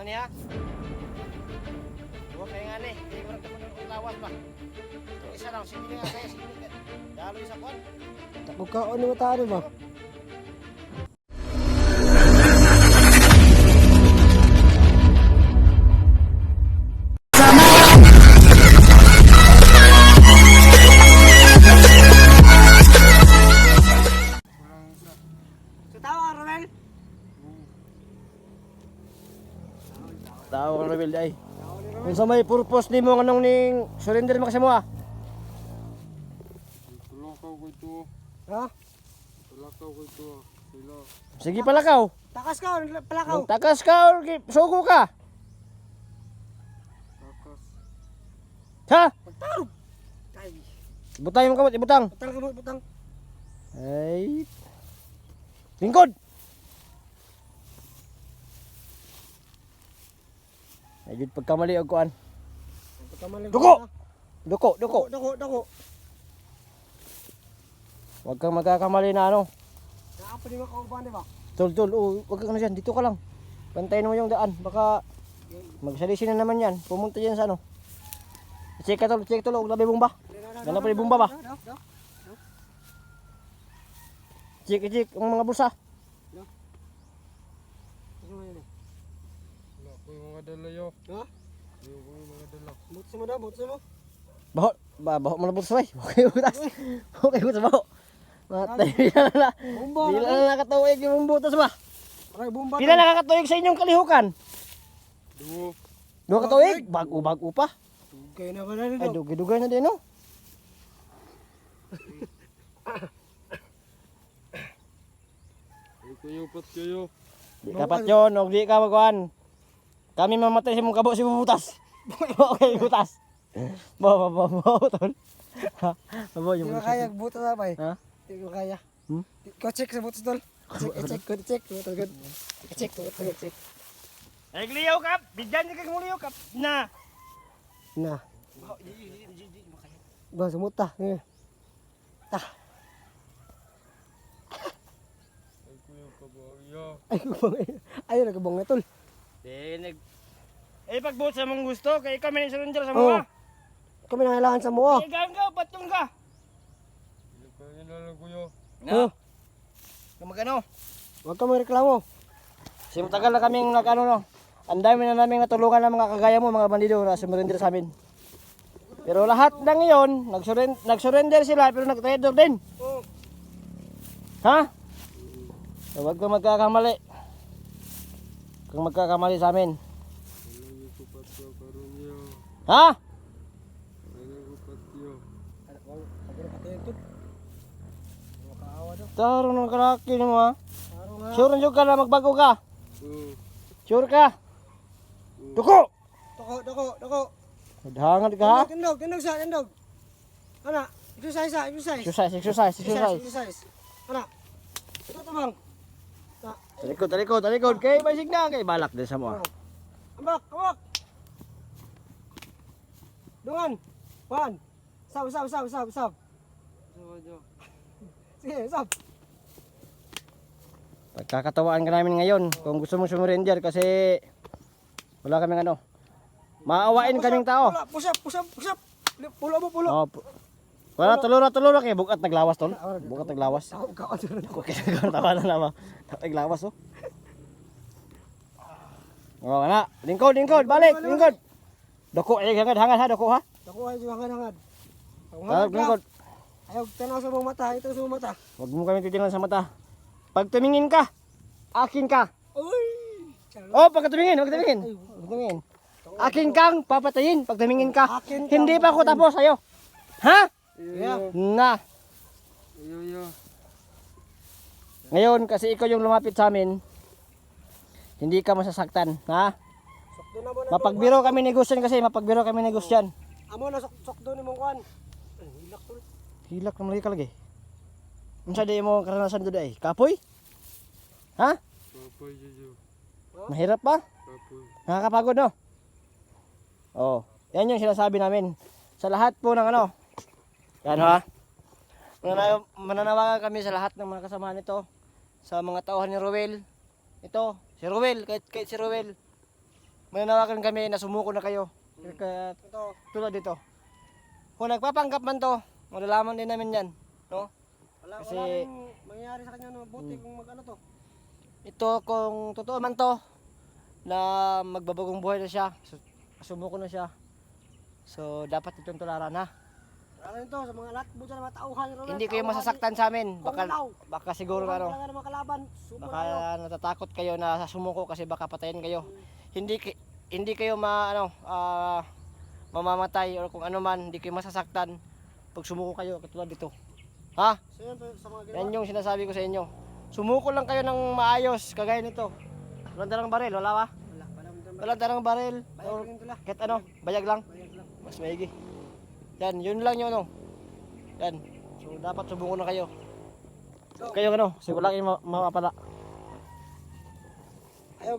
na niya. Huwag kayo nga ni. Hindi ko nagkaman ng lawas ba. Itong isa lang. Sige nga kaya. Sige nga. Dalo isa kuwan. Takbo ka o ni matari ba? Tao ang rebelde ay. Kung sa may purpose ni mo anong ning surrender mo kasi mo ah. Tulakaw ko ito. Ha? Tulakaw ko ito. Sila. Sige palakaw. Takas ka, palakaw. Takas ka or sugo ka. Takas. Ha? Pagtarog. Ay, Butang yung kamot, ibutang. butang ka mo, butang. Ay. Lingkod. Ayun pagkamali og kuan. Pagkamalig. Duko! Duko, duko. Dako. Huwag kang magkakamali na ano. Naapa ni makauban, di ba? Tol, huwag kang ano dyan. Dito ka lang. Bantayin mo yung daan. Baka magsalisi na naman yan. Pumunta dyan sa ano. Check ka tol, check tol. Huwag labi bomba. Ganda pa yung bomba ba? Check ang mga bulsa. Wala ko yung mga dala yo. Ha? Wala ko yung mga dala. Butsi mo daw, butsi mo. Baho mo na bulsa bay. Okay, butas. Okay, butas baho. Matay, pila na. Bomba. Pila na nakatuwig yung butas ba? Aray, bomba. Pila na nakatuwig sa inyong kalihukan? Duo. Dua katuwig? Bago pa. Kaya na ba na rin Ay, daw? dugay na din no? Ay kayo pat kayo. Di kapat yun, o di ka magkuhan. Kami mamatay si mong kabo si butas. Okay, butas. Bo, tol. Bo, Di yung ba kaya butas na ba eh? Ha? Di ba kaya? Hmm? Ikaw check sa butas tol. Check. Butas. Check. Ay, liyaw kap! Bigyan niya kang liyaw kap! Na! Na. Ba, sumuta. Ta. Ay kayo kabayo. Ay, kubang. Ayun, nagkabang na tol. Eh, pagbuot sa mong gusto, kay kami na surrender sa Oo. mga. Kami nangailangan sa mo. Eh, gangga, patong ka! Hindi kayo nalang kuyo. Oh, Kung magano? huwag ka magreklamo. Kasi matagal na kaming nag-ano no. Ang dami na naming natulungan ng mga kagaya mo, mga bandido na surrender sa amin. Pero lahat ng iyon, nag-surrender sila pero nag-traitor din. Oh. Ha? So, huwag kang magkakamali. Kung magkakamali sa amin. Wala niyo ko pat yo karon yo. Ha? Wala ko pat yo. Taro ng kalaki mo ha. Araw nga. Sure na ka na magbago ka. Oh. Sure ka. Duko! Dako. Hangad ka ha? Tindog sa, tindog. Ana, exercise. Exercise. Ana. Ito tabang. Talikod. Kay basig na, kay balak din sa mo. Ambak. Dungan. Wan. Sab. Sige, sab. Pagkakatawaan ka namin ngayon kung gusto mong surrender kasi wala kaming ano. Maawain kaming tao. Push up. Pulo mo. Oh, wala tulura kay bukat naglawas tol. Bukat naglawas. Ako. Okay, tawa na naman. Naglawas oh. Oh, ana, lingkod, balik, lingkod. Doko hangad ha, doko ha. Dako ay hangad. Tawag lingkod. Ayaw tanaw sa mong mata, ito sa mong mata. Huwag mo kami titingnan sa mata. Pag tumingin ka, akin ka. Uy! Oh, pag tumingin. Akin kang papatayin pag tumingin ka. Akin kang Hindi pa ako tapos sa'yo. Ha? Yeah. Na. Yo. Ngayon, kasi ikaw yung lumapit sa amin, hindi ka masasaktan. Ha? Sokdo na mo na. Mapagbiro kami negosyan kasi, Amo na sokdo ni mong kwan. Hilak tol. Hilak na malagi ka lagi. Unsa di mo karanasan doon ay? Kapoy? Ha? Papoy yo. Mahirap ba? Papoy. Nakakapagod no? Oh, yan yung sinasabi namin. Sa lahat po ng ano. Yan ha. Mananawagan kami sa lahat ng mga kasama nito. Sa mga tauhan ni Ruel. Ito, si Ruel, kahit si Ruel. mananawagan kami na sumuko na kayo. Kaya Ito. tulad dito. Kung nagpapanggap man to, malalaman din namin yan. No? Wala Kasi- rin mangyayari sa kanya no. Buti kung mag-ano to. Ito kung totoo man to, na magbabagong buhay na siya, sumuko na siya. So dapat itong tularan ha. Ano yun to, sa mga lahat, buta na mga tauhan. Hindi kayo masasaktan sa amin. Baka siguro ano, Talaga naman kalaban. Super baka kayo. natatakot kayo na sumuko kasi baka patayin kayo. Hindi kayo mamamatay or kung ano man, hindi kayo masasaktan pag sumuko kayo katulad dito. Ha? So yun, sa mga ginawa. Yan yung sinasabi ko sa inyo. Sumuko lang kayo ng maayos kagaya nito. Walang darang baril, wala ba? Wala, Walang darang baril. bayag Or rin tula. kahit ano, bayag lang. Bayag lang. Mas maigi. Yan, yun lang yun ano. Yan. So dapat subukan na kayo. Kayo ano, siguro lang yung mapapala. Ayaw,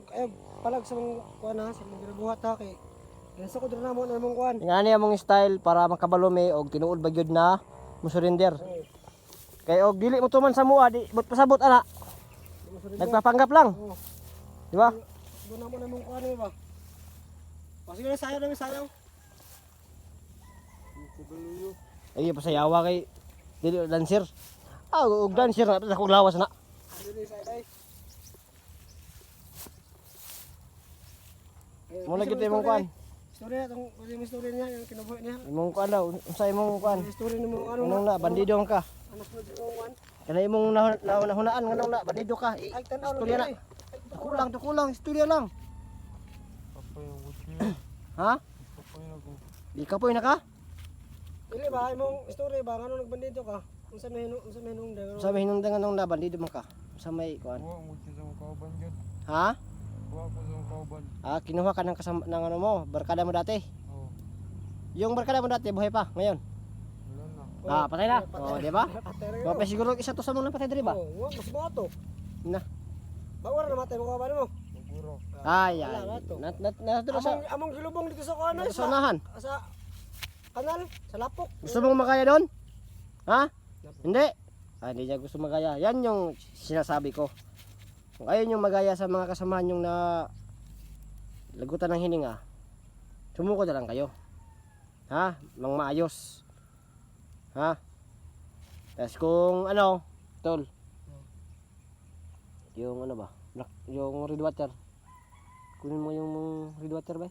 palag sa mga kuhan ha, sa mga ginabuhat ha, kay ganasa ko doon na mo na mong kuhan. Yung ano yung mong style para makabalome o tinuod bagyod na musurrender. Kaya og dili mo tuman sa mua, di but pasabot ana. Nagpapanggap lang. Oo. Di ba? Doon na mo na mong kuhan ba? O sige na, sayaw namin sayaw. Kabaluyo. Ay pasayawa kay dili dancer. Ah, og dancer na sa kog lawas na. Ano ni sayaw ay? Mo lagi tayo mong kuan. Story na, itong yung story niya, yung kinabuhi niya. Imong kuan daw, unsa imong kuan? Yung story ni mo, ano Anong na bandido man ka? Ano sunod yung kuhan? Kana imong nahunaan nganong na bandido ka. Ay, tanaw Istorya na. Kulang, istorya lang. Kapay ang niyo. Ha? Kapay ako. Di ka poy na ka? Dili ba, imong story ba, ano nagbandito ka? Unsa may hinung dang, Sa may hinungdan nganong na bandido man ka. Sa may kuan. Buwa mo sa mga kauban dyan. Ha? Buwa ko sa mga kauban. Ah, kinuha ka ng kasama ng ano mo, barkada mo dati. Oo. Yung barkada mo dati buhay pa ngayon. Wala na. Ah, patay na. Oh, di ba? Patay Mapay siguro isa to sa mga napatay diri ba? Oo, mas mo to. Na. Bawar na matay mo ka ba mo? Maguro. Ay, Wala ay. na to. Naturo sa Among gilubong dito sa kuhan sa unahan. sa kanal, sa lapok. Gusto mong magaya doon? Ha? Hindi. Ah, hindi niya gusto magaya. Yan yung sinasabi ko. Kung ayaw nyo magaya sa mga kasamahan yung na lagutan ng hininga, sumuko na lang kayo. Ha? Mang maayos. Ha? Tapos kung ano, tol, yung ano ba? Yung red water. Kunin mo yung red water ba?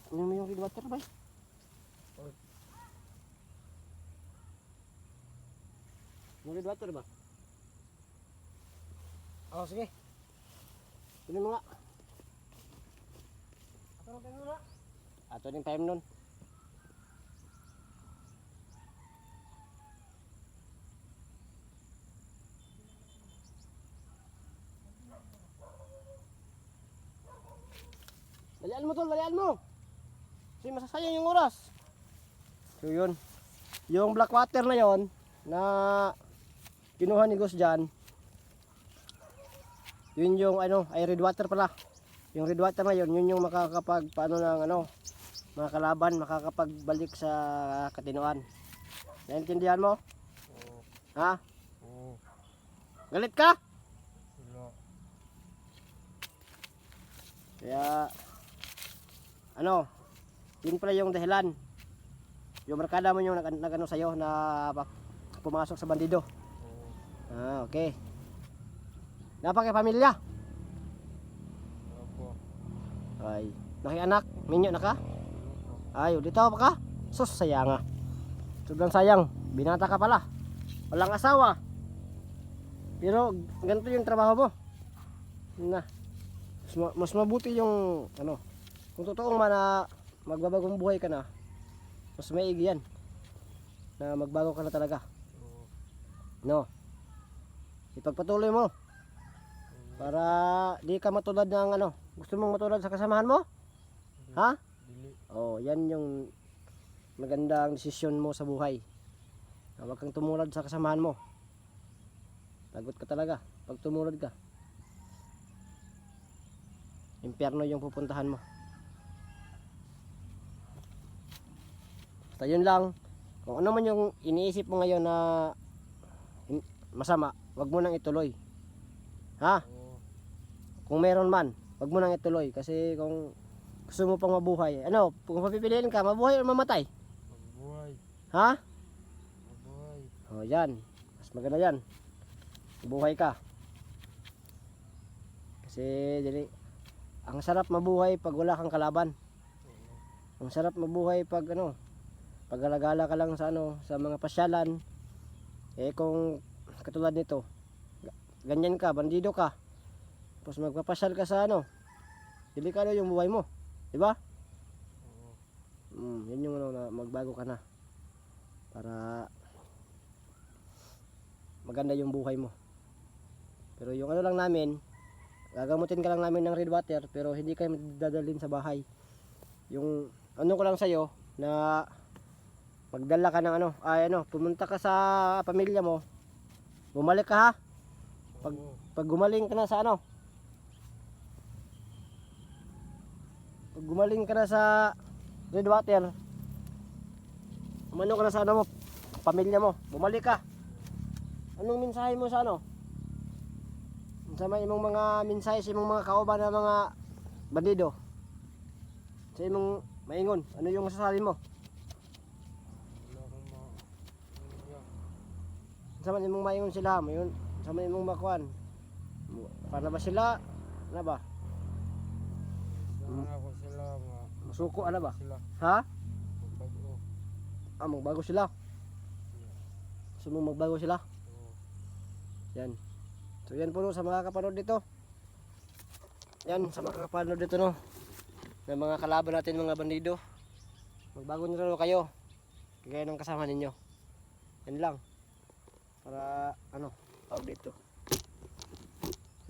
Kunin mo yung red water ba? Yung red water ba? Oh, sige. Kunin mo nga. Ato na tayo na. Ato yung time nun. Dalian mo tol, dalian mo. Kasi masasayang yung oras. So yun. Yung black water na yon na kinuha ni Gus dyan. Yun yung ano, ay red water pala. Yung red water na yun yung makakapag paano ng ano, mga kalaban, makakapagbalik sa katinoan. Naintindihan mo? Oo. Ha? Oo. Galit ka? Wala. Kaya ano, yun pala yung dahilan. Yung barkada mo yung nagano sa'yo na pumasok sa bandido. Oo. Ah, okay. Napakipamilya. Wala po. Ay, nakianak, minyo na ka? Ay, dito pa ka? Sus, sayang nga. Sobrang sayang. Binata ka pala. Walang asawa. Pero ganito yung trabaho mo. Na. Mas mabuti yung ano. Kung totoong na magbabagong buhay ka na, mas maigi yan. Na magbago ka na talaga. Oo. No. Ipagpatuloy mo. Para di ka matulad ng ano. Gusto mong matulad sa kasamahan mo? Ha? Dili. Oh, yan yung magandang desisyon mo sa buhay. Na huwag kang tumulad sa kasamahan mo. Lagot ka talaga pag tumulad ka. Impyerno yung pupuntahan mo. Basta yun lang. Kung ano man yung iniisip mo ngayon na masama, wag mo nang ituloy. Ha? Oo. Kung meron man, wag mo nang ituloy kasi kung gusto mo pang mabuhay, ano, kung papipiliin ka, mabuhay o mamatay? Mabuhay. Ha? Mabuhay. O yan, mas maganda yan. Mabuhay ka. Kasi dili, ang sarap mabuhay pag wala kang kalaban. Ang sarap mabuhay pag ano, pag-alagala ka lang sa ano, sa mga pasyalan. Eh kung katulad nito, ganyan ka, bandido ka. Tapos magpapasyal ka sa ano, delikado yung buhay mo, di ba? Oo. Yun yung ano, na magbago ka na para maganda yung buhay mo. Pero yung ano lang namin, gagamutin ka lang namin ng red water pero hindi kayo dadalhin sa bahay. Yung ano ko lang sa'yo na magdala ka ng ano, ay ano, pumunta ka sa pamilya mo, bumalik ka ha. Oo. Pag gumaling ka na sa ano, pag gumaling ka na sa red water, umano ka na sa ano mo, pamilya mo, bumalik ka. Anong mensahe mo sa ano? Sa may imong mga mensahe sa imong mga kauban na mga bandido? Sa imong maingon, ano yung masasabi mo? Wala akong maiyak. Sa man imong maingon sila, mayon, sa man imong makuan. Para ba sila? Ano ba? Sana ako sila nga. Masuko ano ba? Sila. Ha? Magbago. Magbago sila. Gusto mo magbago sila? Oo. Yan. So yan po no, sa mga kapanood dito. Yan, sa mga kapanood dito no. Ng mga kalaban natin mga bandido. Magbago na rin kayo. Kagaya ng kasama ninyo. Yan lang. Para ano, tawag dito.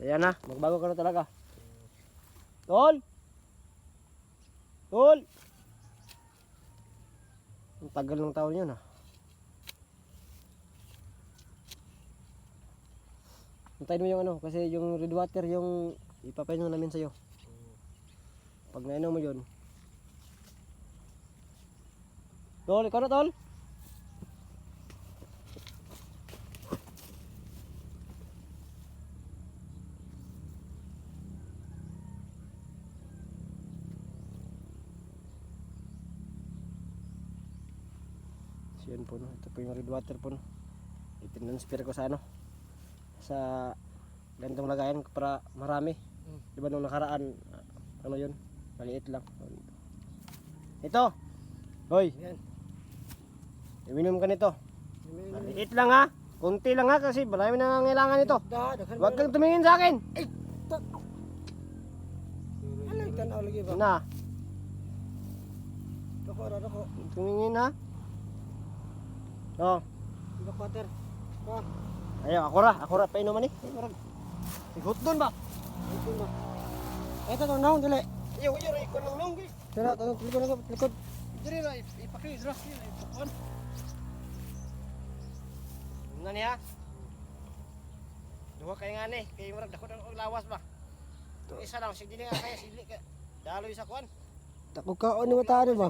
So yan na, magbago ka na talaga. Tol! Tol! Ang tagal ng taon yun ah. Hintayin mo yung ano, kasi yung red water yung ipapainom namin sa'yo. Oo. Pag nainom mo yun. Tol, ikaw na tol? So yun po no, ito po yung red water po no. Itinransfer ko sa ano, sa ganitong lagayan para marami. Di ba nung nakaraan, ano yun, maliit lang. Ito, hoy, Yan. uminom ka nito. Maliit lang ha, kunti lang ha kasi marami na nangangailangan nito. Huwag kang tumingin sa akin. Ano yung tanaw lagi ba? Na, Dako. tumingin ha. Oh, Dako water. Ah, ayaw, ako ra, painuman eh. Sigot doon ba? ito ba? Ito tong naon dili. Ayaw, ikaw lang nung. Tara, tong likod. Diri na, ipakis ra. Ipakon. Ano niya? Duha kay nga ni, kay murag dako ng lawas ba? Ito isa lang, sige nga kaya sili ka. Daloy sa kuan. Dako ka ni mata ba?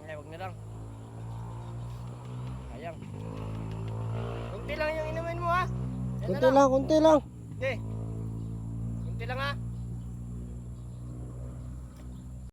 Ay, wag na lang. Sayang. Kunti lang yung inumin mo ha. Yan na Kunti lang. Okay. Kunti lang ha.